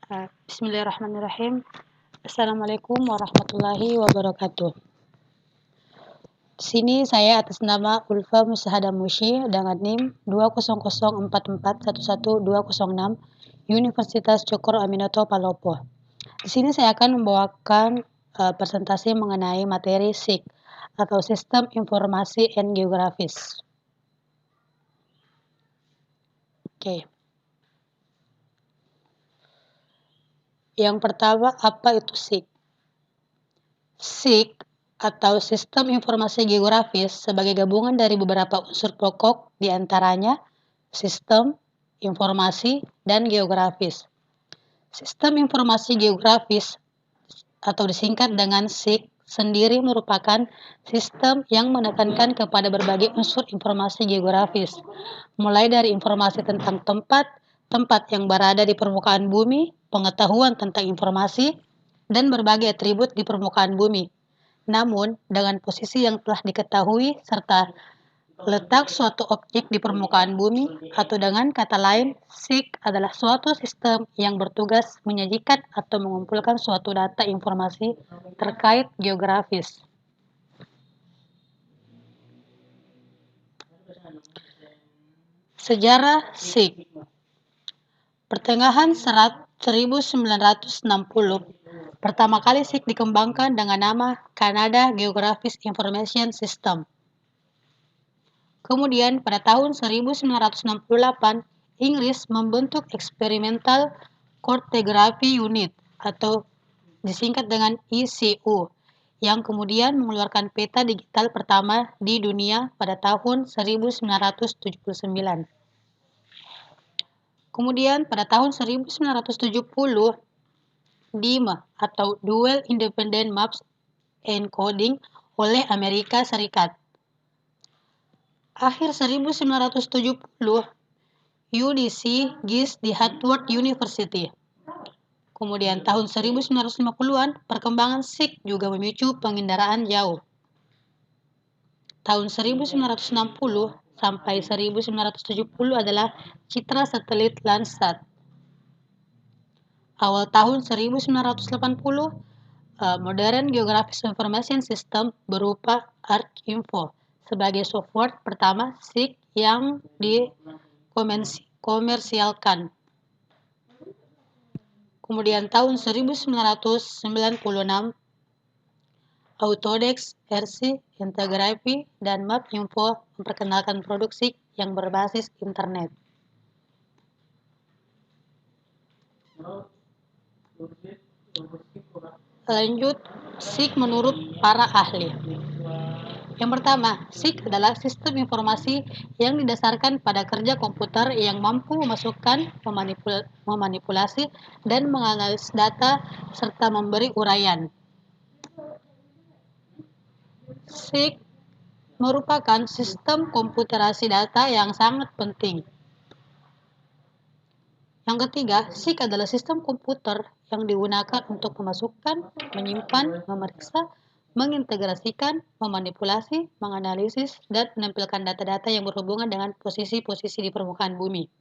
Bismillahirrahmanirrahim. Assalamualaikum warahmatullahi wabarakatuh. Di sini saya atas nama Ulfa Musahada Musyi dengan NIM 20044111206 Universitas Cokro Aminoto Palopo. Di sini saya akan membawakan presentasi mengenai materi SIG atau Sistem Informasi and Geografis. Oke. Yang pertama, apa itu SIG? SIG atau Sistem Informasi Geografis sebagai gabungan dari beberapa unsur pokok di antaranya sistem, informasi, dan geografis. Sistem Informasi Geografis atau disingkat dengan SIG sendiri merupakan sistem yang menekankan kepada berbagai unsur informasi geografis, mulai dari informasi tentang tempat yang berada di permukaan bumi, pengetahuan tentang informasi, dan berbagai atribut di permukaan bumi. Namun, dengan posisi yang telah diketahui serta letak suatu objek di permukaan bumi, atau dengan kata lain, SIG adalah suatu sistem yang bertugas menyajikan atau mengumpulkan suatu data informasi terkait geografis. Sejarah SIG. Pertengahan 1960, pertama kali SIG dikembangkan dengan nama Canada Geographic Information System. Kemudian pada tahun 1968, Inggris membentuk Experimental Cartography Unit atau disingkat dengan ECU yang kemudian mengeluarkan peta digital pertama di dunia pada tahun 1979. Kemudian pada tahun 1970, DIMA atau Dual Independent Maps Encoding oleh Amerika Serikat. Akhir 1970, UDC GIS di Harvard University. Kemudian tahun 1950-an, perkembangan SIG juga memicu penginderaan jauh. Tahun 1960 sampai 1970 adalah citra satelit Landsat. Awal tahun 1980, Modern Geographic Information System berupa ArcInfo sebagai software pertama SIG yang dikomersialkan. Kemudian tahun 1996, Autodesk RC, Integraphy, dan MapInfo memperkenalkan produk SIG yang berbasis internet. Lanjut, SIG menurut para ahli. Yang pertama, SIG adalah sistem informasi yang didasarkan pada kerja komputer yang mampu memasukkan, memanipulasi, dan menganalisis data serta memberi uraian. SIG merupakan sistem komputerasi data yang sangat penting. Yang ketiga, SIG adalah sistem komputer yang digunakan untuk memasukkan, menyimpan, memeriksa, mengintegrasikan, memanipulasi, menganalisis, dan menampilkan data-data yang berhubungan dengan posisi-posisi di permukaan bumi.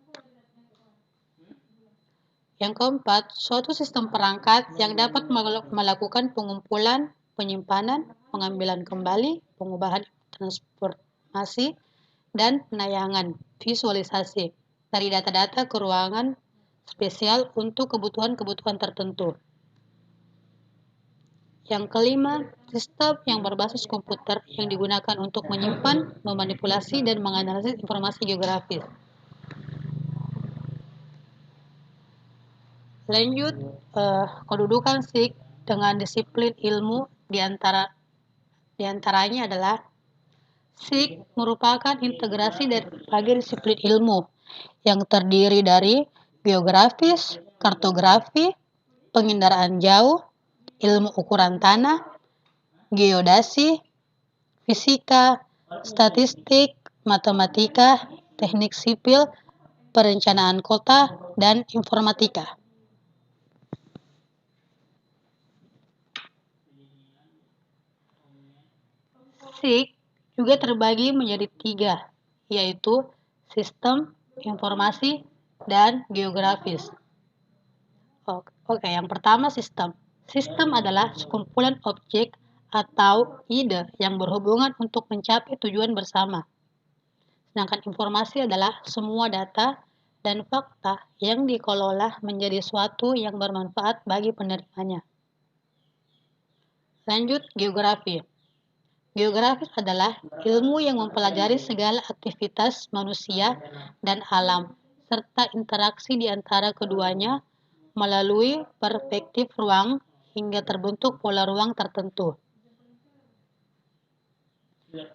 Yang keempat, suatu sistem perangkat yang dapat melakukan pengumpulan, penyimpanan, pengambilan kembali, pengubahan transformasi, dan penayangan visualisasi dari data-data ke ruangan spesial untuk kebutuhan-kebutuhan tertentu. Yang kelima, sistem yang berbasis komputer yang digunakan untuk menyimpan, memanipulasi, dan menganalisis informasi geografis. Lanjut, kedudukan SIG dengan disiplin ilmu diantaranya adalah SIG merupakan integrasi dari berbagai disiplin ilmu yang terdiri dari geografis, kartografi, penginderaan jauh, ilmu ukuran tanah, geodasi, fisika, statistik, matematika, teknik sipil, perencanaan kota, dan informatika. SIG juga terbagi menjadi 3, yaitu sistem, informasi, dan geografis. Oke, yang pertama sistem. Sistem adalah sekumpulan objek atau ide yang berhubungan untuk mencapai tujuan bersama. Sedangkan informasi adalah semua data dan fakta yang dikelola menjadi suatu yang bermanfaat bagi penerimanya. Lanjut, geografi. Geografi adalah ilmu yang mempelajari segala aktivitas manusia dan alam, serta interaksi di antara keduanya melalui perspektif ruang hingga terbentuk pola ruang tertentu.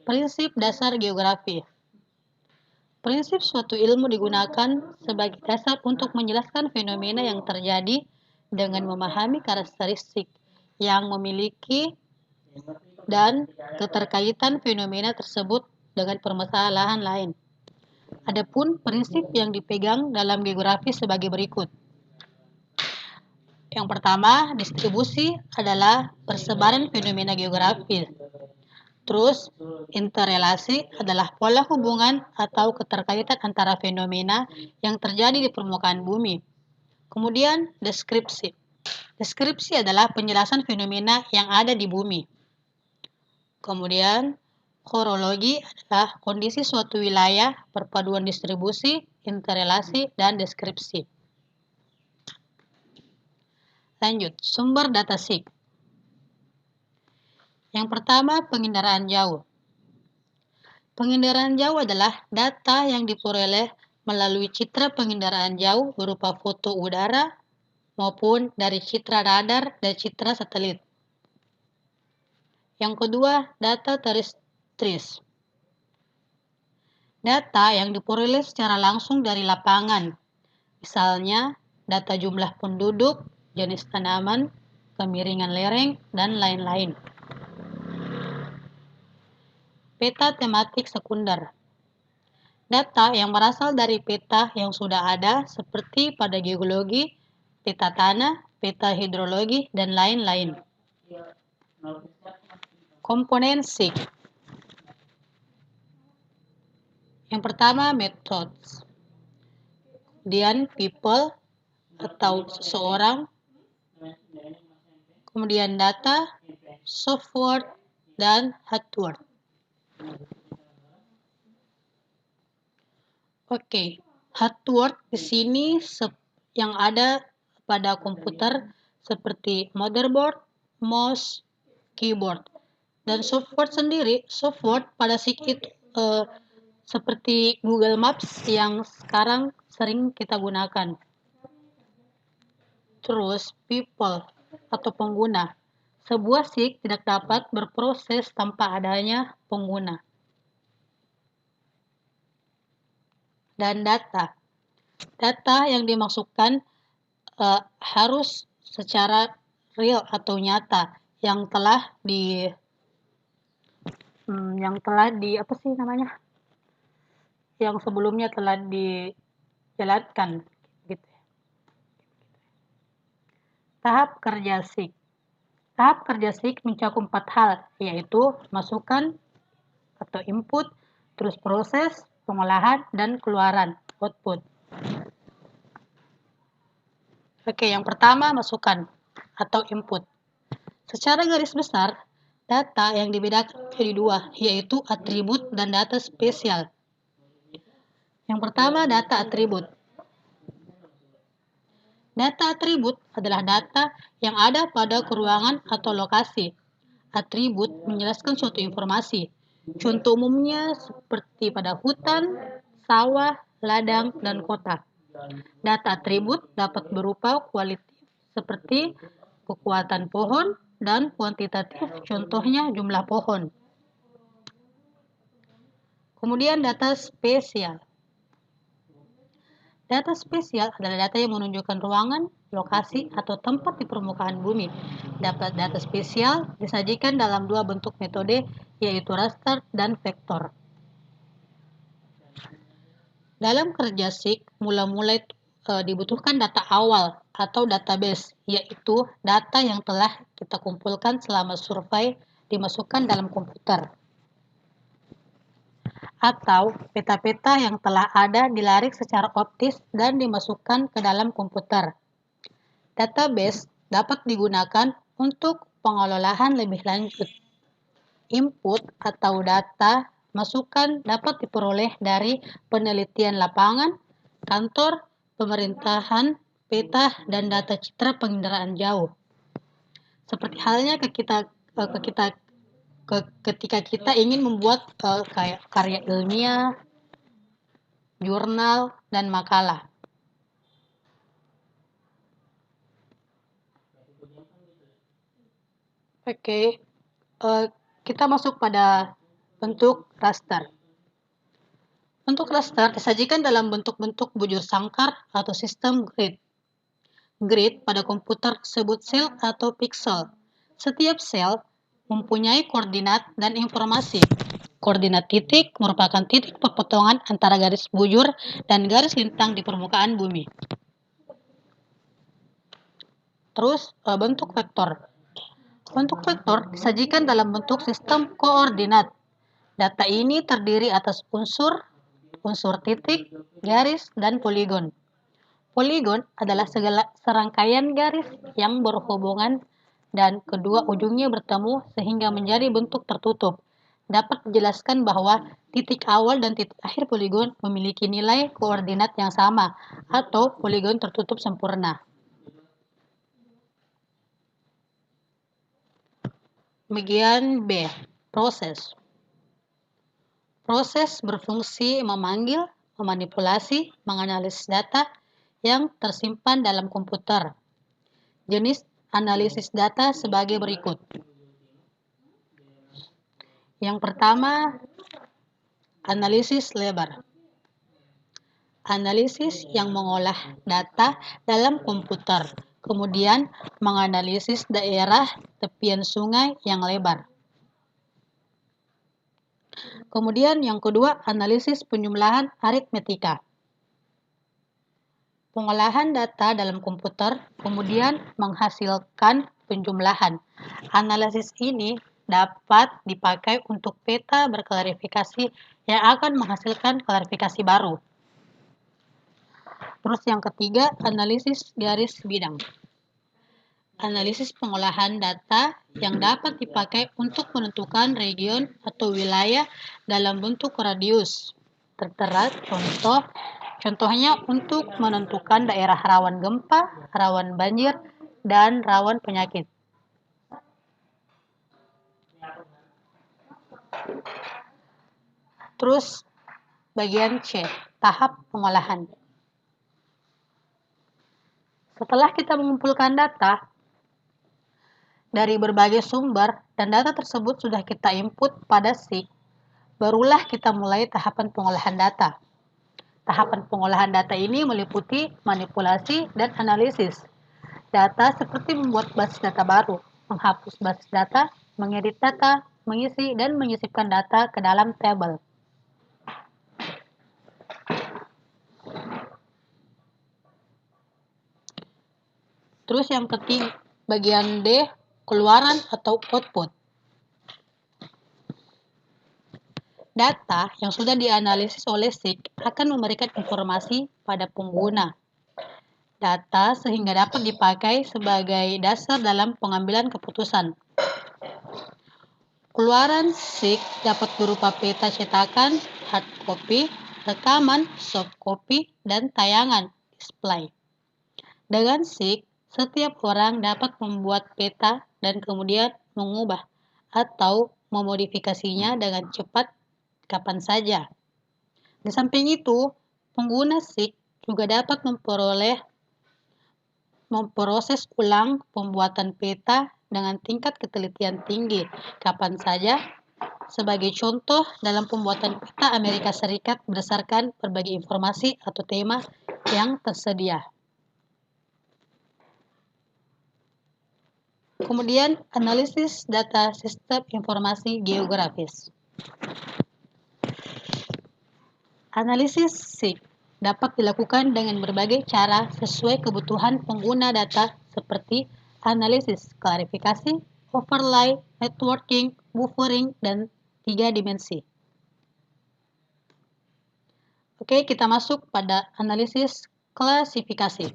Prinsip dasar geografi. Prinsip suatu ilmu digunakan sebagai dasar untuk menjelaskan fenomena yang terjadi dengan memahami karakteristik yang memiliki dan keterkaitan fenomena tersebut dengan permasalahan lain. Adapun prinsip yang dipegang dalam geografi sebagai berikut. Yang pertama, distribusi adalah persebaran fenomena geografis. Terus, interrelasi adalah pola hubungan atau keterkaitan antara fenomena yang terjadi di permukaan bumi. Kemudian, deskripsi. Deskripsi adalah penjelasan fenomena yang ada di bumi. Kemudian, horologi adalah kondisi suatu wilayah, perpaduan distribusi, interrelasi, dan deskripsi. Lanjut, sumber data SIG. Yang pertama, penginderaan jauh. Penginderaan jauh adalah data yang diperoleh melalui citra penginderaan jauh berupa foto udara maupun dari citra radar dan citra satelit. Yang kedua, data terestris. Data yang diperoleh secara langsung dari lapangan. Misalnya, data jumlah penduduk, jenis tanaman, kemiringan lereng, dan lain-lain. Peta tematik sekunder. Data yang berasal dari peta yang sudah ada seperti pada geologi, peta tanah, peta hidrologi, dan lain-lain. Komponen SIG. Yang pertama, methods. Kemudian people atau seseorang. Kemudian data, software, dan hardware. Oke, hardware di sini yang ada pada komputer seperti motherboard, mouse, keyboard. Dan software sendiri, software pada SIG itu seperti Google Maps yang sekarang sering kita gunakan. Terus, people atau pengguna. Sebuah SIG tidak dapat berproses tanpa adanya pengguna. Dan data. Data yang dimasukkan harus secara real atau nyata yang telah apa sih namanya? Yang sebelumnya telah dijalankan gitu. Tahap kerja SIG. Tahap kerja SIG mencakup 4 hal, yaitu masukan atau input, terus proses, pengolahan, dan keluaran, output. Oke, yang pertama masukan atau input. Secara garis besar, data yang dibedakan menjadi dua, yaitu atribut dan data spesial. Yang pertama, data atribut. Data atribut adalah data yang ada pada keruangan atau lokasi. Atribut menjelaskan suatu informasi. Contoh umumnya seperti pada hutan, sawah, ladang, dan kota. Data atribut dapat berupa kualitatif seperti kekuatan pohon dan kuantitatif, contohnya jumlah pohon. Kemudian data spesial. Data spesial adalah data yang menunjukkan ruangan, lokasi, atau tempat di permukaan bumi. Data spesial disajikan dalam dua bentuk metode, yaitu raster dan vektor. Dalam kerja SIG, mulai dibutuhkan data awal atau database, yaitu data yang telah kita kumpulkan selama survei dimasukkan dalam komputer. Atau peta-peta yang telah ada dilarik secara optis dan dimasukkan ke dalam komputer. Database dapat digunakan untuk pengelolaan lebih lanjut. Input atau data masukan dapat diperoleh dari penelitian lapangan, kantor, pemerintahan, peta, dan data citra penginderaan jauh. Seperti halnya ketika kita ingin membuat kayak karya ilmiah, jurnal, dan makalah. Oke, kita masuk pada bentuk raster. Bentuk raster disajikan dalam bentuk-bentuk bujur sangkar atau sistem grid. Grid pada komputer disebut sel atau pixel. Setiap sel mempunyai koordinat dan informasi. Koordinat titik merupakan titik perpotongan antara garis bujur dan garis lintang di permukaan bumi. Terus bentuk vektor. Bentuk vektor disajikan dalam bentuk sistem koordinat. Data ini terdiri atas unsur titik, garis, dan poligon. Poligon adalah segala serangkaian garis yang berhubungan dan kedua ujungnya bertemu sehingga menjadi bentuk tertutup. Dapat dijelaskan bahwa titik awal dan titik akhir poligon memiliki nilai koordinat yang sama atau poligon tertutup sempurna. Bagian B, proses. Proses berfungsi memanggil, memanipulasi, menganalisis data yang tersimpan dalam komputer. Jenis analisis data sebagai berikut. Yang pertama, analisis lebar. Analisis yang mengolah data dalam komputer, kemudian menganalisis daerah tepian sungai yang lebar. Kemudian yang kedua, analisis penjumlahan aritmetika. Pengolahan data dalam komputer, kemudian menghasilkan penjumlahan. Analisis ini dapat dipakai untuk peta berklarifikasi yang akan menghasilkan klarifikasi baru. Terus yang ketiga, analisis garis bidang. Analisis pengolahan data yang dapat dipakai untuk menentukan region atau wilayah dalam bentuk radius tertera. Contohnya untuk menentukan daerah rawan gempa, rawan banjir, dan rawan penyakit. Terus bagian C, tahap pengolahan. Setelah kita mengumpulkan data dari berbagai sumber dan data tersebut sudah kita input pada SIG, barulah kita mulai tahapan pengolahan data. Tahapan pengolahan data ini meliputi manipulasi dan analisis data seperti membuat basis data baru, menghapus basis data, mengedit data, mengisi dan menyisipkan data ke dalam tabel. Terus yang ketiga, bagian D, keluaran atau output. Data yang sudah dianalisis oleh SIG akan memberikan informasi pada pengguna data sehingga dapat dipakai sebagai dasar dalam pengambilan keputusan. Keluaran SIG dapat berupa peta cetakan, hard copy, rekaman, soft copy, dan tayangan display. Dengan SIG, setiap orang dapat membuat peta dan kemudian mengubah atau memodifikasinya dengan cepat kapan saja. Di samping itu, pengguna SIG juga dapat memproses ulang pembuatan peta dengan tingkat ketelitian tinggi kapan saja. Sebagai contoh, dalam pembuatan peta Amerika Serikat berdasarkan berbagai informasi atau tema yang tersedia. Kemudian, analisis data sistem informasi geografis. Analisis SIG dapat dilakukan dengan berbagai cara sesuai kebutuhan pengguna data seperti analisis klarifikasi, overlay, networking, buffering, dan 3 dimensi. Oke, kita masuk pada analisis klasifikasi.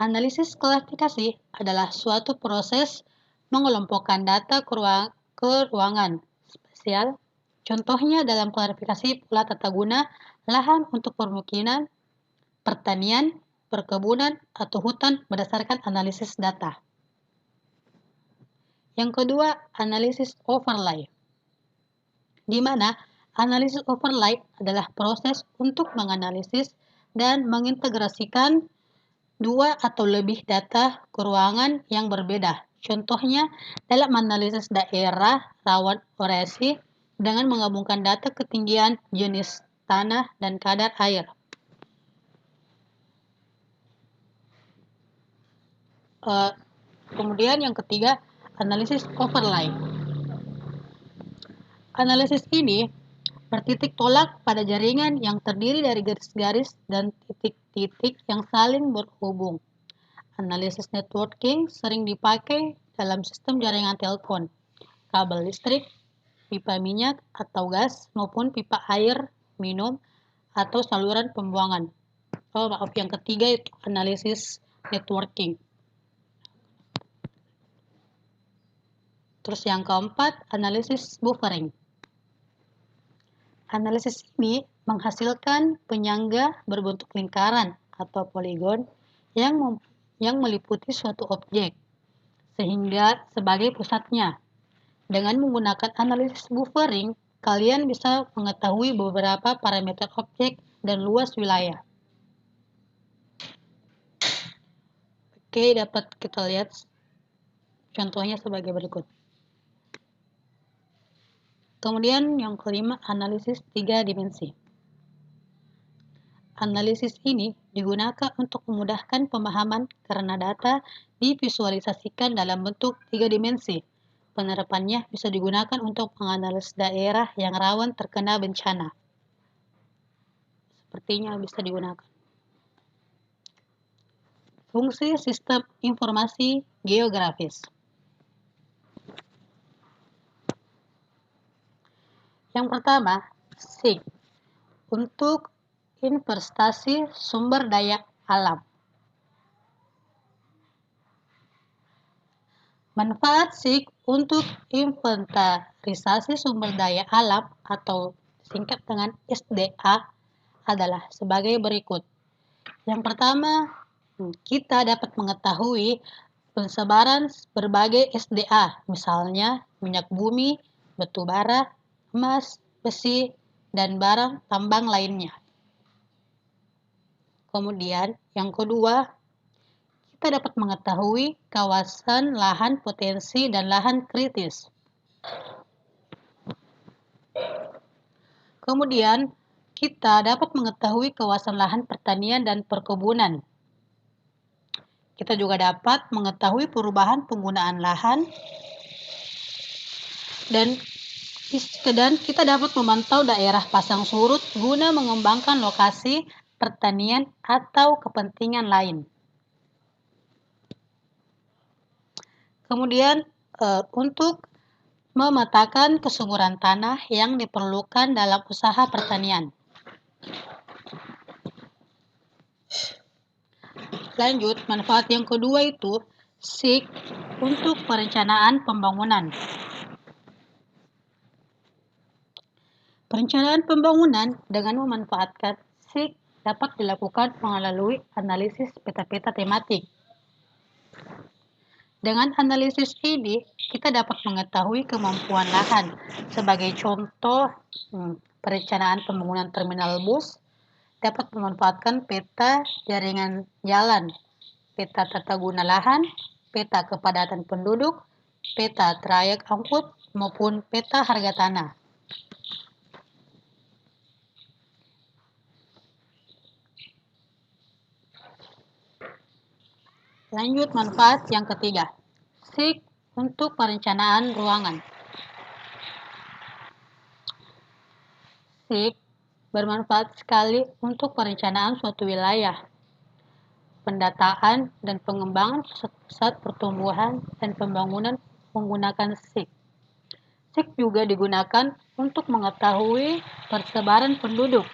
Analisis klasifikasi adalah suatu proses mengelompokkan data ke ruangan spasial. Contohnya dalam klasifikasi pola tata guna lahan untuk permukiman, pertanian, perkebunan, atau hutan berdasarkan analisis data. Yang kedua, analisis overlay, di mana analisis overlay adalah proses untuk menganalisis dan mengintegrasikan dua atau lebih data ke ruangan yang berbeda. Contohnya dalam analisis daerah rawan erosisi dengan menggabungkan data ketinggian, jenis tanah, dan kadar air. Kemudian yang ketiga, analisis overlay. Analisis ini bertitik tolak pada jaringan yang terdiri dari garis-garis dan titik-titik yang saling berhubung. Analisis networking sering dipakai dalam sistem jaringan telepon, kabel listrik, pipa minyak atau gas, maupun pipa air minum atau saluran pembuangan. Yang ketiga itu analisis networking. Terus yang keempat, analisis buffering. Analisis ini menghasilkan penyangga berbentuk lingkaran atau poligon yang meliputi suatu objek, sehingga sebagai pusatnya. Dengan menggunakan analisis buffering, kalian bisa mengetahui beberapa parameter objek dan luas wilayah. Oke, dapat kita lihat contohnya sebagai berikut. Kemudian yang kelima, analisis 3 dimensi. Analisis ini digunakan untuk memudahkan pemahaman karena data divisualisasikan dalam bentuk 3 dimensi. Penerapannya bisa digunakan untuk menganalisis daerah yang rawan terkena bencana. Sepertinya bisa digunakan. Fungsi sistem informasi geografis. Yang pertama, SIG untuk investasi sumber daya alam. Manfaat SIG untuk inventarisasi sumber daya alam atau singkat dengan SDA adalah sebagai berikut. Yang pertama, kita dapat mengetahui pensebaran berbagai SDA, misalnya minyak bumi, batu bara, emas, besi, dan barang tambang lainnya. Kemudian, yang kedua, kita dapat mengetahui kawasan lahan potensi dan lahan kritis. Kemudian, kita dapat mengetahui kawasan lahan pertanian dan perkebunan. Kita juga dapat mengetahui perubahan penggunaan lahan dan kita dapat memantau daerah pasang surut guna mengembangkan lokasi pertanian atau kepentingan lain. Kemudian untuk memetakan kesuburan tanah yang diperlukan dalam usaha pertanian. Lanjut, manfaat yang kedua itu SIG untuk perencanaan pembangunan. Perencanaan pembangunan dengan memanfaatkan SIG dapat dilakukan melalui analisis peta-peta tematik. Dengan analisis ini, kita dapat mengetahui kemampuan lahan. Sebagai contoh, perencanaan pembangunan terminal bus dapat memanfaatkan peta jaringan jalan, peta tata guna lahan, peta kepadatan penduduk, peta trayek angkut, maupun peta harga tanah. Lanjut, manfaat yang ketiga, SIG untuk perencanaan ruangan. SIG bermanfaat sekali untuk perencanaan suatu wilayah, pendataan dan pengembangan pusat pertumbuhan dan pembangunan menggunakan SIG. SIG juga digunakan untuk mengetahui persebaran penduduk,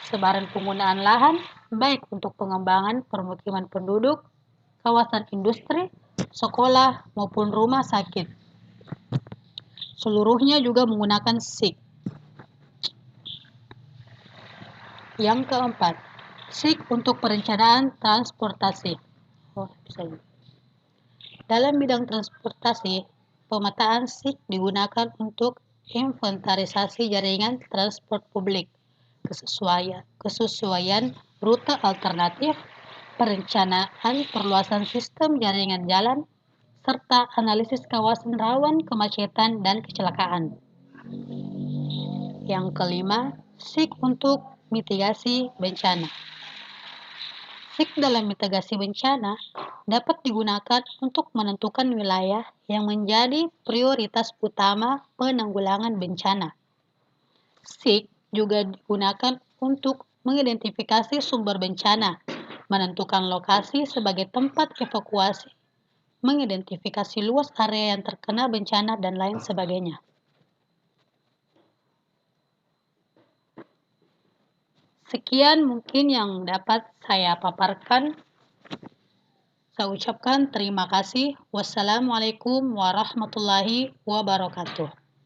persebaran penggunaan lahan, baik untuk pengembangan permukiman penduduk kawasan industri, sekolah, maupun rumah sakit. Seluruhnya juga menggunakan SIG. Yang keempat, SIG untuk perencanaan transportasi. Dalam bidang transportasi, pemetaan SIG digunakan untuk inventarisasi jaringan transport publik, kesesuaian rute alternatif, perencanaan perluasan sistem jaringan jalan, serta analisis kawasan rawan kemacetan dan kecelakaan. Yang kelima, SIG untuk mitigasi bencana. SIG dalam mitigasi bencana dapat digunakan untuk menentukan wilayah yang menjadi prioritas utama penanggulangan bencana. SIG juga digunakan untuk mengidentifikasi sumber bencana, menentukan lokasi sebagai tempat evakuasi, mengidentifikasi luas area yang terkena bencana, dan lain sebagainya. Sekian mungkin yang dapat saya paparkan. Saya ucapkan terima kasih. Wassalamualaikum warahmatullahi wabarakatuh.